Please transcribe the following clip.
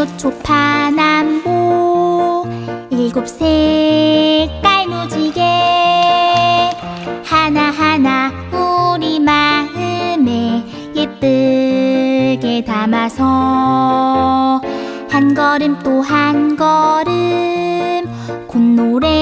서초초 파남보 일곱 색깔 무지개 하나하나 우리 마음에 예쁘게 담아서 한 걸음 또 한 걸음 콧노래